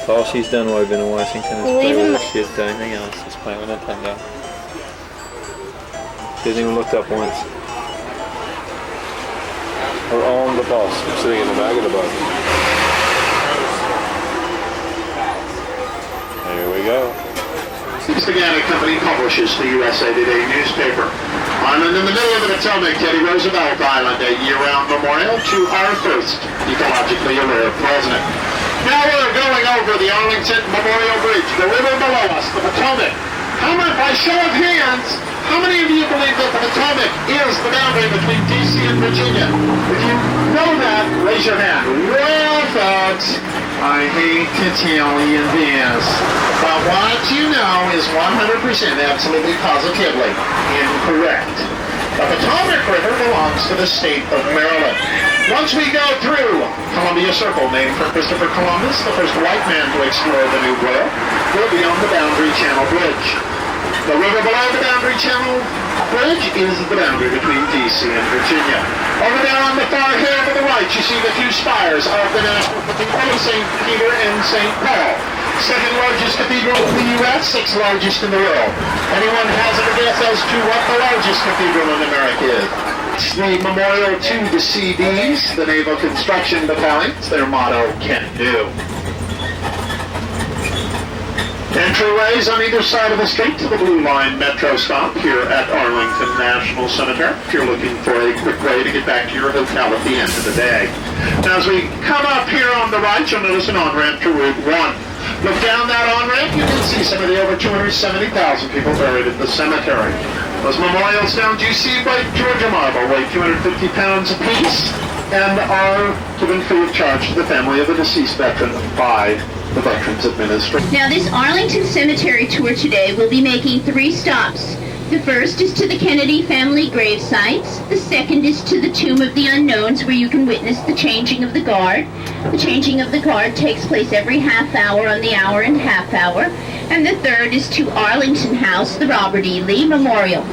All she's done while we've been in Washington is play with us. She hasn't done anything else. Just playing with Nintendo. She hasn't even looked up once. We're on the bus. I'm sitting in the back of the bus. There we go. Spaghetti Company publishes the USA Today newspaper. On and in the middle of the Potomac, Teddy Roosevelt Island, a year-round memorial to our first ecologically aware president. Now we're going over the Arlington Memorial Bridge, the river below us, the Potomac. How many, by show of hands, how many of you believe that the Potomac is the boundary between D.C. and Virginia? If you know that, raise your hand. Well, folks, I hate to tell you this, but what you know is 100% absolutely positively incorrect. The Potomac River belongs to the state of Maryland. Once we go through Columbia Circle, named for Christopher Columbus, the first white man to explore the New World, we'll be on the Boundary Channel Bridge. The river below the Boundary Channel Bridge is the boundary between D.C. and Virginia. Over there on the far hill to the right, you see the two spires of the National Cathedral of St. Peter and St. Paul. Second largest cathedral in the U.S., sixth largest in the world. Anyone hazard a guess as to what the largest cathedral in America is? It's the memorial to the CDs, the Naval Construction Battalions. Their motto, can do. Entryways on either side of the street to the Blue Line Metro stop here at Arlington National Cemetery if you're looking for a quick way to get back to your hotel at the end of the day. Now as we come up here on the right, you'll notice an on-ramp to Route 1. Look down that on-ramp, you can see some of the over 270,000 people buried at the cemetery. Those memorials down you see weigh Georgia marble, weigh 250 pounds apiece, and are given free of charge to the family of a deceased veteran by the Veterans Administration. Now this Arlington Cemetery tour today will be making 3 stops. The first is to the Kennedy family grave sites. The second is to the Tomb of the Unknowns, where you can witness the changing of the guard. The changing of the guard takes place every half hour on the hour and half hour. And the third is to Arlington House, the Robert E. Lee Memorial.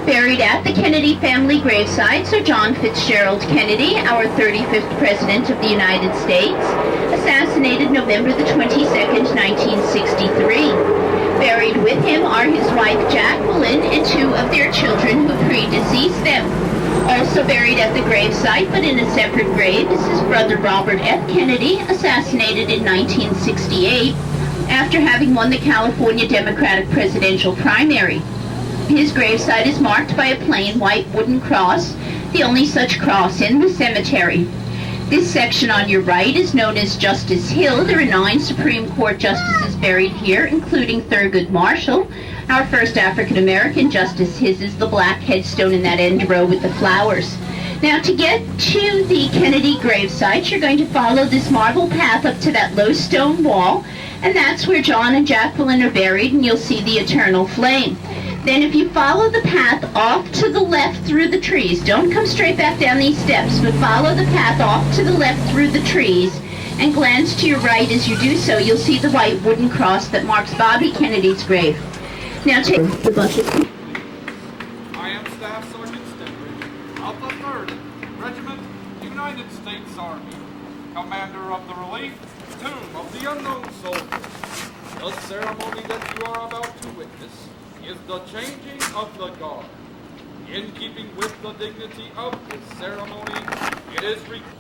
Buried at the Kennedy family grave sites are John Fitzgerald Kennedy, our 35th President of the United States, assassinated November the 22nd, 1963. Buried with him are his wife Jacqueline and 2 of their children who predeceased them. Also buried at the gravesite, but in a separate grave, is his brother Robert F. Kennedy, assassinated in 1968 after having won the California Democratic presidential primary. His gravesite is marked by a plain white wooden cross, the only such cross in the cemetery. This section on your right is known as Justice Hill. There are 9 Supreme Court justices buried here, including Thurgood Marshall. Our first African-American justice. His is the black headstone in that end row with the flowers. Now to get to the Kennedy gravesite, you're going to follow this marble path up to that low stone wall, and that's where John and Jacqueline are buried, and you'll see the eternal flame. Then if you follow the path off to the left through the trees, don't come straight back down these steps, but follow the path off to the left through the trees, and glance to your right. As you do so, you'll see the white wooden cross that marks Bobby Kennedy's grave. Now take the bucket. I am Staff Sergeant Stenbridge of the 3rd Regiment, United States Army, Commander of the Relief, Tomb of the Unknown Soldier. The ceremony that you are about to witness is the changing of the guard. In keeping with the dignity of this ceremony, it is required.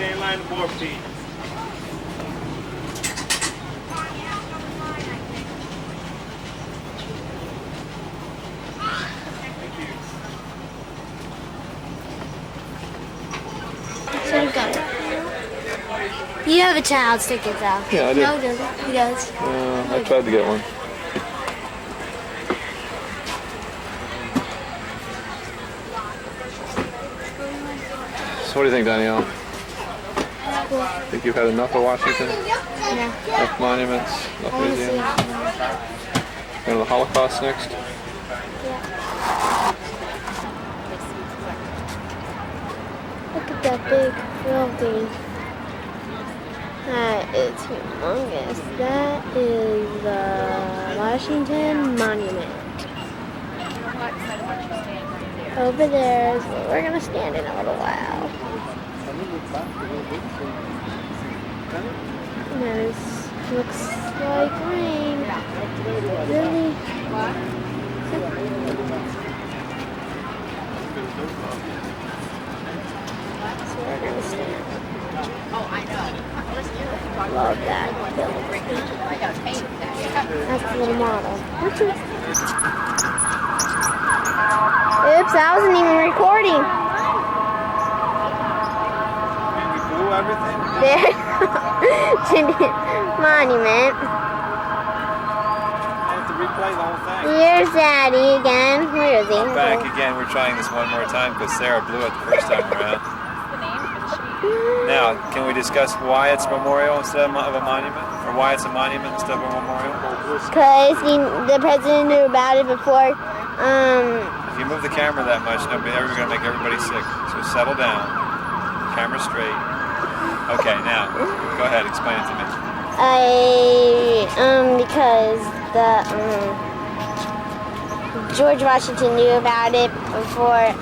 stay in line for 14. So got it. You have a child's ticket though. Yeah, I do. No, he doesn't. He does. I tried to get one. So what do you think, Donielle? Think you've had enough of Washington? Yeah. Enough monuments? Enough museums? Go to the Holocaust next? Look at that big building. That is humongous. That is the Washington Monument. Over there is where we're going to stand in a little while. This looks like rain. Really? So we're going to stand. Love that building. That's the little model. Oops, I wasn't even recording. We blew everything. There. Monument. I have to replay the whole thing. Here's Daddy again. Where is he? Back again, we're trying this one more time because Sarah blew it the first time around. Now, can we discuss why it's a memorial instead of a monument? Or why it's a monument instead of a memorial? Because the president knew about it before. If you move the camera that much, you're going to make everybody sick. So settle down. Camera straight. Okay, now, go ahead, explain it to me. Because George Washington knew about it before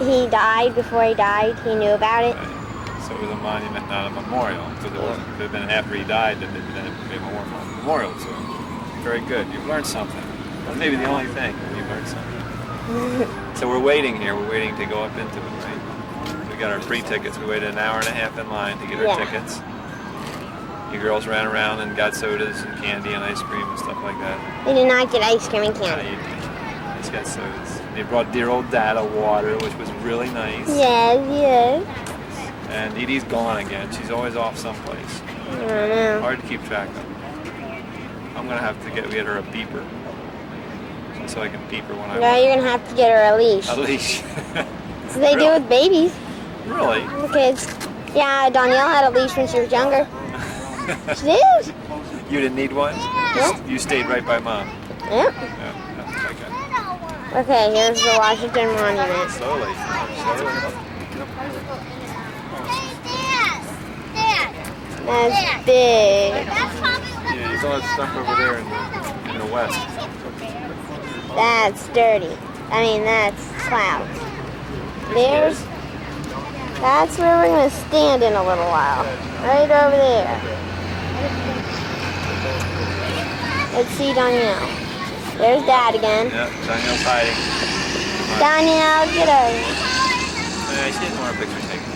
he died. Before he died, he knew about it. So it was a monument, not a memorial. Because it wasn't. If it had been after he died, then it would be a memorial to him. Very good. You've learned something. Well, maybe the only thing. You've learned something. So we're waiting here. We're waiting to go up into it, right? We got our free tickets. We waited an hour and a half in line to get our tickets. You girls ran around and got sodas and candy and ice cream and stuff like that. We did not get ice cream and candy. Yeah, you did. Just got sodas. They brought dear old Dad a water, which was really nice. Yes. And Dee Dee's gone again. She's always off someplace. I don't know. Hard to keep track of. I'm gonna have to get her a beeper, so I can beep her when I No, want. you're gonna have to get her a leash. A leash. So they do with babies. Really? The kids. Yeah, Donielle had a leash when she was younger. She did. You didn't need one? Yeah. You stayed right by Mom. Yep. Yeah. Okay, here's the Washington Monument. Slowly. That's big. Yeah, there's all that stuff over there in the west. That's dirty. I mean, that's clouds. That's where we're going to stand in a little while. Right over there. Let's see Donielle. There's Dad again. Yeah, Danielle's hiding. Donielle, get over. Yeah, she didn't want a picture taken.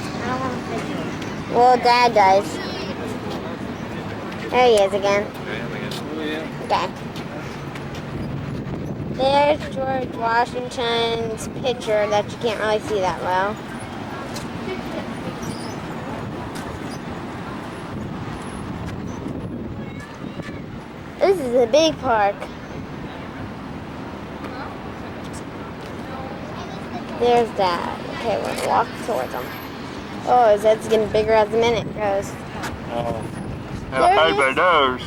Well, Dad does. There he is again. Okay. There's George Washington's picture that you can't really see that well. This is a big park. There's Dad. Okay, we're gonna walk towards him. Oh, his head's getting bigger as the minute goes. Oh. There he is. nose.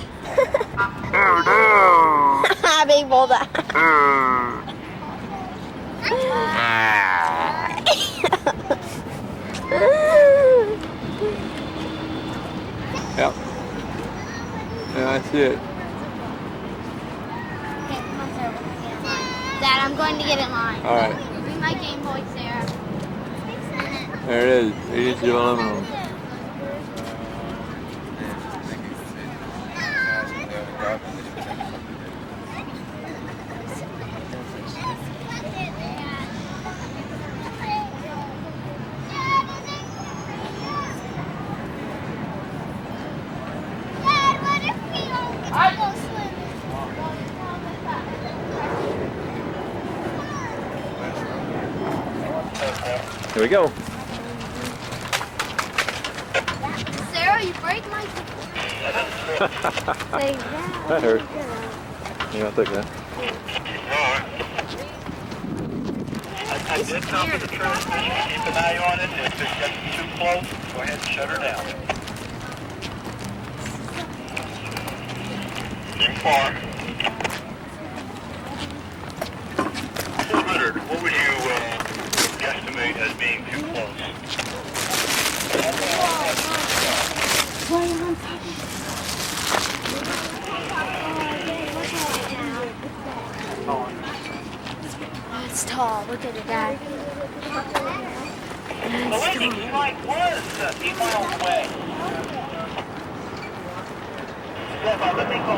Big bulldog. Yep. Yeah, I see it. Dad, I'm going to get in line. All right. Bring my Game Boy, Sarah. There it is. 82 aluminum. Here we go. Sarah, you break my like that. That hurt. You want to take that? I did come to the transmission. Keep an eye on it. If it gets too close, go ahead and shut her down. Too far. 400, what would you guesstimate as being too close? Oh, it's tall. Look at it, Dad. The landing site was 8 miles away. Step up, let me go.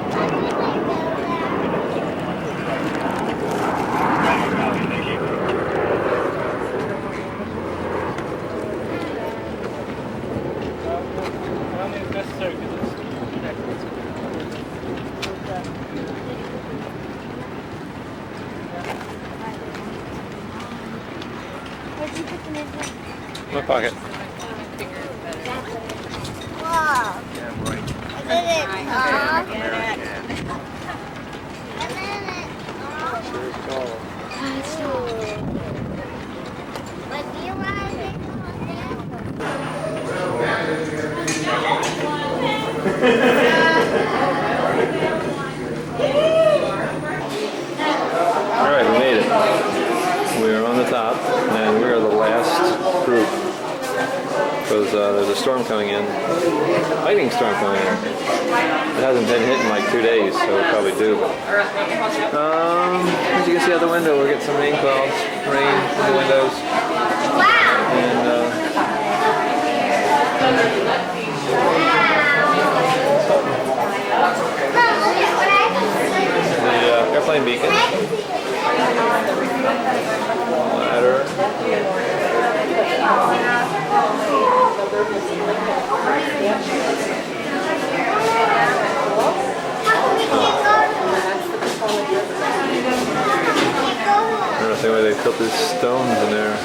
Thank you. Where'd you put them in? My pocket. Wow. Look at it, Tom. That's cool. But do you want to take Alright, we made it. We are on the top, and we are the last group. Because there's a storm coming in. Lightning storm coming in. It hasn't been hit in like 2 days, so we'll probably do. As you can see out the window, we're getting some rain clouds. Rain in the windows. And the airplane beacon. Ladder. I don't know why they put these stones in there.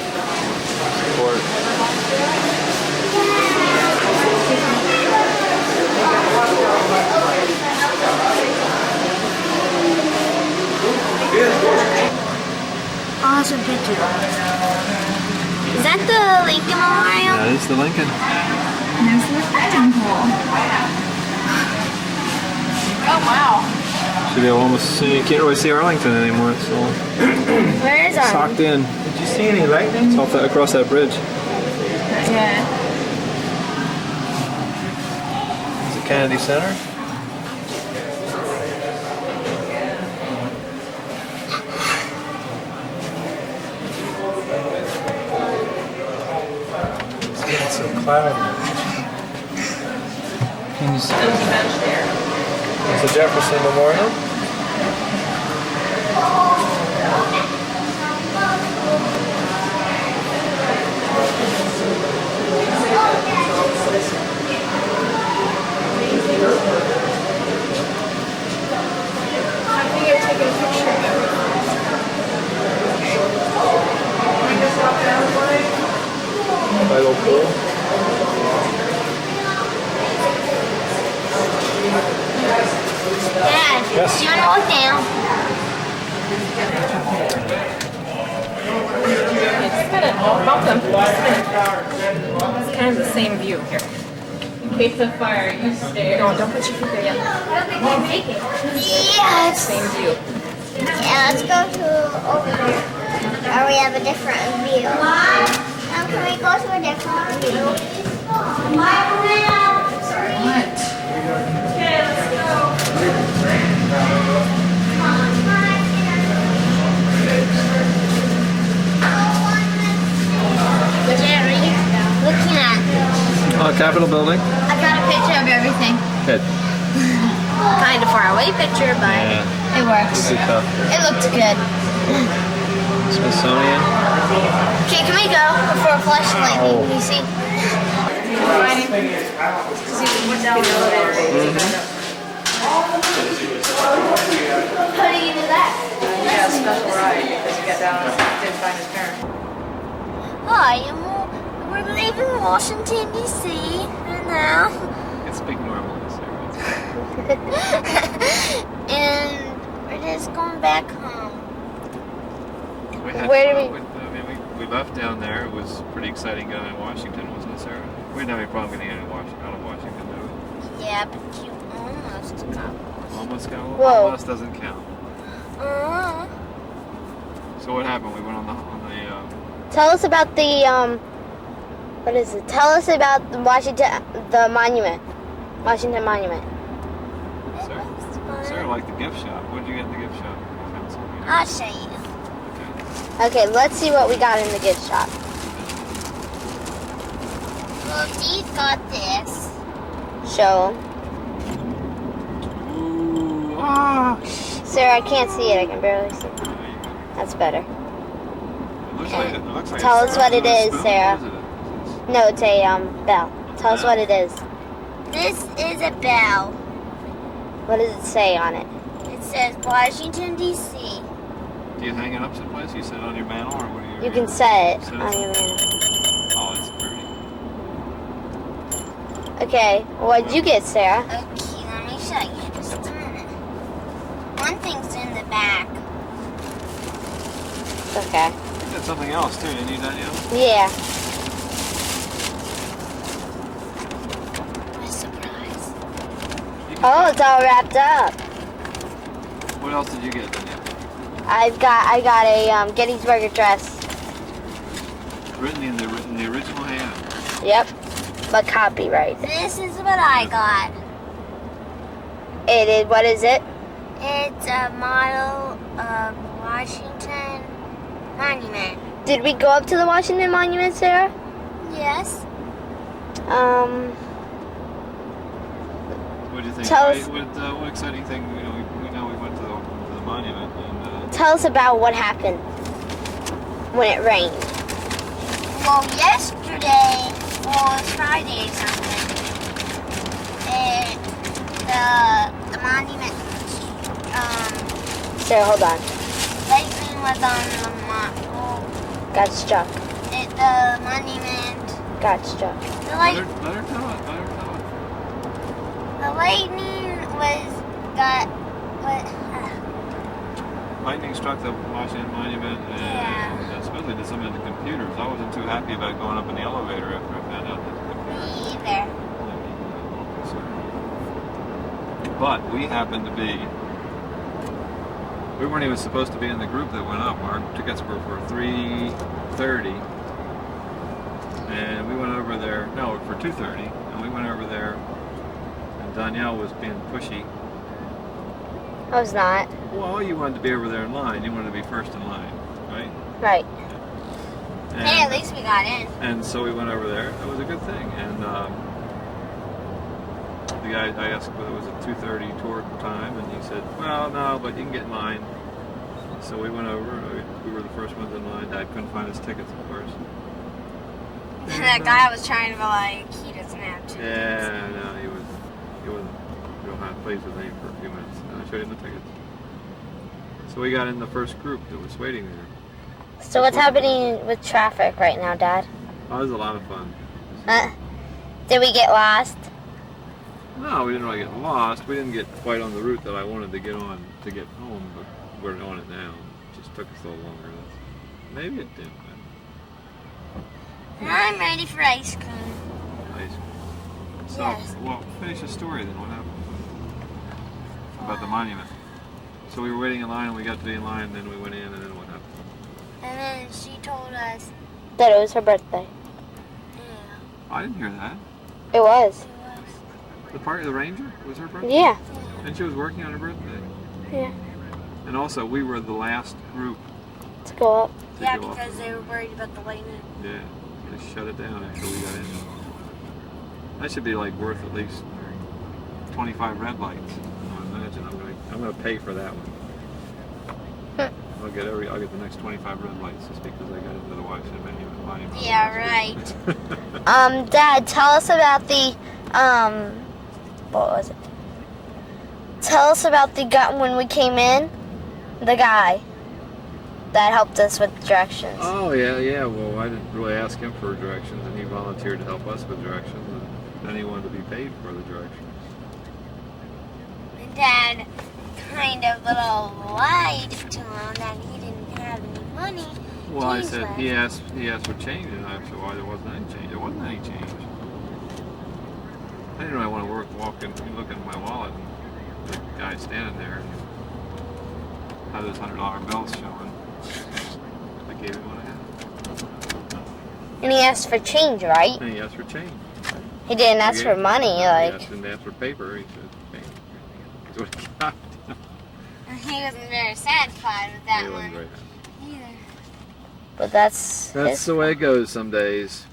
Support. awesome picture? Is that the Lincoln Memorial? That is the Lincoln. There's the reflecting hole. Oh wow. Should be able to almost see. You can't really see Arlington anymore. It's all Where is socked in. Did you see any lightning? It's off that, across that bridge. Yeah. Is it Kennedy Center? It's getting so cloudy. Can you see? It's the Jefferson Memorial. Title pool. Dad, Yes. do you want to look down? Just kind of bump them. It's kind of the same view here. In case of fire, you stay. No, don't put your feet there yet. Yes. Same view. Yeah, let's go to over there. Or we have a different view. Can we go to a different view? What? Which area are you looking at? Capitol Building. I got a picture of everything. Good. Kind of far away picture, but Yeah. it works. Good stuff. It looked good. Smithsonian. Okay, can we go before a flashlight? Oh. You see? How do you do that? Yeah, special ride because you get down and didn't find his parents. Oh, Why? We're leaving Washington, D.C. right now. It's big normal this And we're just going back home. We had Where do fun with, we left down there. It was pretty exciting going in Washington, wasn't it, Sarah? We didn't have any problem getting out of Washington, did we? Yeah, but you almost got Almost got. Whoa. Almost doesn't count. So what happened? We went on the Tell us about the what is it? Tell us about the Washington Monument. Sarah liked the gift shop. What did you get in the gift shop? Found something. I'll show you. Okay, let's see what we got in the gift shop. Well, Dee got this. Show 'em. Ooh, ah! Sarah, I can't see it. I can barely see it. That's better. It looks like Tell it's us what it is, spoon. Sarah. What is it? No, it's a bell. Tell us what it is. This is a bell. What does it say on it? It says Washington, D.C. Do you hang it up someplace? You set it on your mantle, or what do you? You can set it Set it? on your mantle. Oh, it's pretty. Okay, what did you get, Sarah? Okay, let me show you just a minute. One thing's in the back. Okay. You got something else too, didn't you, Donielle? Yeah. What a surprise. Oh, it's all wrapped up. What else did you get, Donielle? I got a Gettysburg Address. Written in the original hand. Yep. But copyright. This is what I got. It is. What is it? It's a model of Washington Monument. Did we go up to the Washington Monument, Sarah? Yes. What do you think? Tell us- What exciting thing? We know we went to the monument and. Tell us about what happened when it rained. Well, yesterday, or Friday or something, the monument, Sarah, hold on. lightning was on Got struck. the monument. Got struck. The Let her tell it. the lightning got. Lightning struck the Washington Monument, and especially to some of the computers. I wasn't too happy about going up in the elevator after I found out that the computers. Me either. But we happened to be. We weren't even supposed to be in the group that went up. Our tickets were for 3:30, and we went over there. No, for 2:30, and we went over there. And Donielle was being pushy. I was not. Well, you wanted to be over there in line. You wanted to be first in line, right? Right. And, Hey, at least we got in. And so we went over there. It was a good thing. And the guy, I asked whether it was a 2:30 tour time, and he said, "Well, no, but you can get in line." So we went over. We were the first ones in line. Dad couldn't find his tickets, of course. And that guy was trying to be like, he doesn't have to. Yeah, no, he wasn't real hot pleased with me for a few minutes. And I showed him the tickets. So we got in the first group that was waiting there. So what's happening with traffic right now, Dad? Oh, it was a lot of fun. Did we get lost? No, we didn't really get lost. We didn't get quite on the route that I wanted to get on to get home, but we're on it now. It just took us a little longer. Maybe it didn't. And I'm ready for ice cream. Ice cream. So, Yes. well, finish the story then. What happened? About the monument. So we were waiting in line, and we got to be in line, and then we went in, and then what happened? And then she told us, That it was her birthday. yeah, I didn't hear that. It was. The ranger was her birthday? Yeah. And she was working on her birthday. Yeah. And also, we were the last group Let's go up. to yeah, go off. because they were worried about the lightning. Yeah, they shut it down after we got in. That should be like worth at least 25 red lights. I imagine I'm gonna pay for that one. I'll get the next 25 red lights just because I got into the Washington Monument. Yeah, right. Dad, tell us about the what was it? Tell us about the guy when we came in. The guy. that helped us with directions. Oh, yeah. Well, I didn't really ask him for directions, and he volunteered to help us with directions, and then he wanted to be paid for the directions. And Dad kind of little lied to him that he didn't have any money. Well, I Change said, left. he asked for change, and I said, why there wasn't any change? There wasn't any change. I didn't really want to walk in, look in my wallet, and the guy standing there had his $100 bills showing. I gave him what I had. And he asked for change, right? And he asked for change. He didn't ask for money, like. He didn't ask for paper. He said, change. That's what he got. He wasn't very satisfied with that He wasn't one very happy. either. But that's That's the way it goes some days.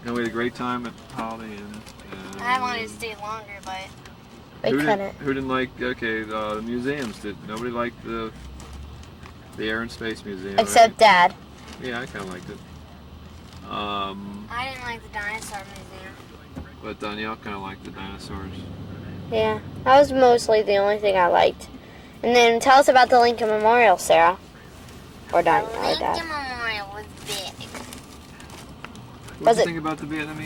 And we had a great time at Holiday Inn. I wanted to stay longer, but Who we couldn't. Who didn't like? Okay, the museums. Did nobody like the Air and Space Museum? Except Dad. Yeah, I kind of liked it. I didn't like the dinosaur museum. But Donielle kind of liked the dinosaurs. Yeah, that was mostly the only thing I liked. And then tell us about the Lincoln Memorial, Sarah. Or Dad. Lincoln Memorial was big. What Was did it- you think about the Vietnam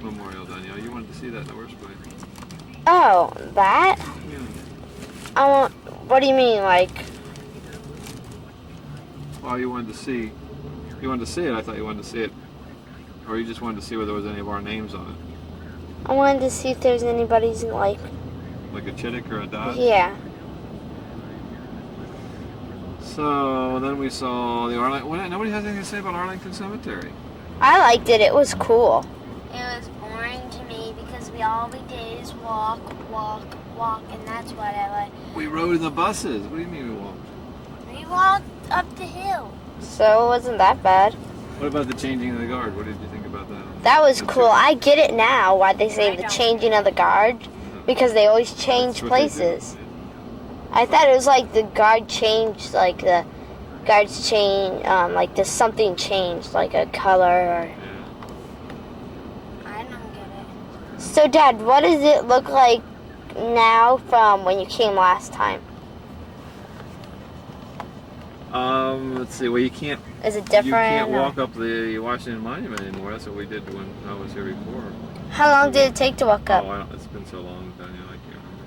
Memorial, Donielle? You wanted to see that in the first place. Oh, that? Yeah. I want. What do you mean, like? Well, you wanted to see. You wanted to see it. I thought you wanted to see it, or you just wanted to see whether there was any of our names on it, I wanted to see if there's anybody's like. like a Chittick or a Dodge. Yeah. So then we saw the Arlington. Well, nobody has anything to say about Arlington Cemetery. I liked it. It was cool. It was boring to me because all we did is walk, and that's what I like. We rode in the buses. What do you mean we walked? We walked up the hill. So it wasn't that bad. What about the changing of the guard? What did you think about that? That was cool. I get it now why they say the changing of the guard. Because they always change That's what they do. places. I thought it was like the guard changed, like the guards change, like there's something changed, like a color or... Yeah. I don't get it. So Dad, what does it look like now from when you came last time? Let's see. Well, you can't. Is it different? You can't or- walk up the Washington Monument anymore. That's what we did when I was here before. How long did it take to walk up? Oh, it's been so long, Daniel. I can't remember.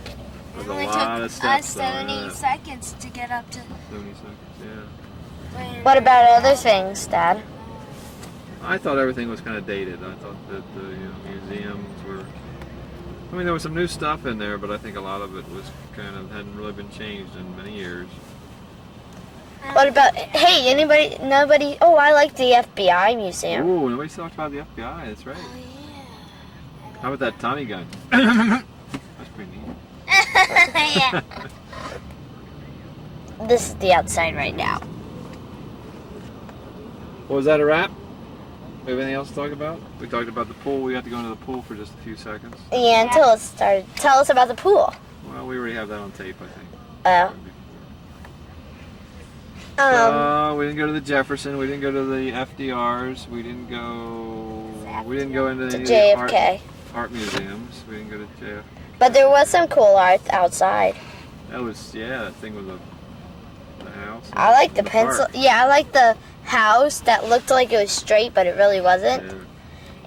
It There's only a lot took of steps. us 70 seconds to get up to 70 seconds. Yeah. What about other things, Dad? I thought everything was kind of dated. I thought that the museums were. I mean, there was some new stuff in there, but I think a lot of it was kind of hadn't really been changed in many years. What about, hey, nobody, oh, I like the FBI museum. Oh, nobody's talked about the FBI. That's right. Oh, yeah. How about that Tommy gun? That's pretty neat. Yeah. This is the outside right now. Well, was that a wrap? We have anything else to talk about? We talked about the pool. We got to go into the pool for just a few seconds. Yeah, until it started. Tell us about the pool. Well, we already have that on tape, I think. Oh. We didn't go to the Jefferson. We didn't go to the FDRs. We didn't go. We didn't go into To any JFK. art museums. We didn't go to JFK. But there was some cool art outside. That was that thing with the house. I like the park. pencil. Yeah, I like the house that looked like it was straight, but it really wasn't. Yeah.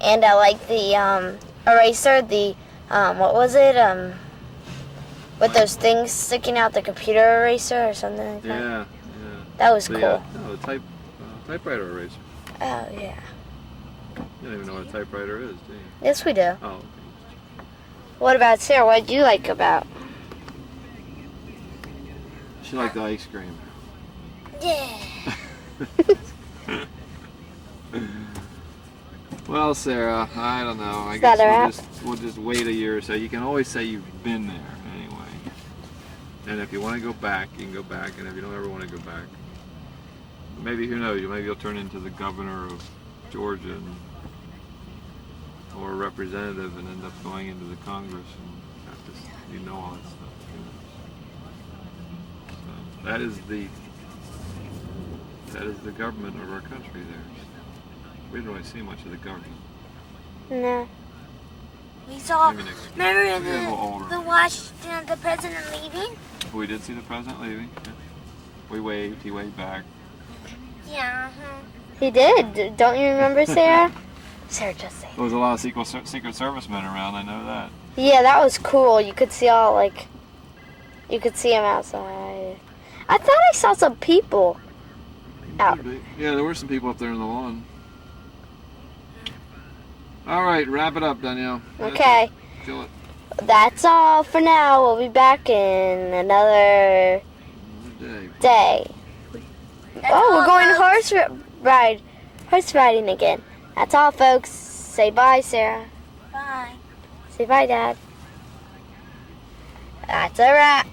And I like the eraser. The what was it? With those things sticking out, the computer eraser or something like that. Yeah. That was The, cool. no, the typewriter eraser. Oh yeah. You don't even know what a typewriter is, do you? Yes, we do. Oh. Okay. What about Sarah? What did you like about? She liked the ice cream. Yeah. Well, Sarah, I don't know. I Is that guess a wrap? we'll just wait a year or so. You can always say you've been there anyway. And if you want to go back, you can go back. And if you don't ever want to go back, maybe, who knows, maybe you'll turn into the governor of Georgia or a representative and end up going into the Congress and have to, all that stuff. So that is the government of our country there. We didn't really see much of the government. No. We saw, Maybe next year. remember Maybe a little older. the Washington, the president leaving? We did see the president leaving. Yeah. We waved. He waved back. Yeah. He did. Don't you remember, Sarah? Sarah just said. There was a lot of Secret Service men around. I know that. Yeah, that was cool. You could see all like. You could see him outside. I thought I saw some people. Out. Yeah, there were some people up there on the lawn. All right, wrap it up, Donielle. Okay. Kill it. That's all for now. We'll be back in another day. Oh, we're going horse riding again. That's all, folks. Say bye, Sarah. Bye. Say bye, Dad. That's a wrap.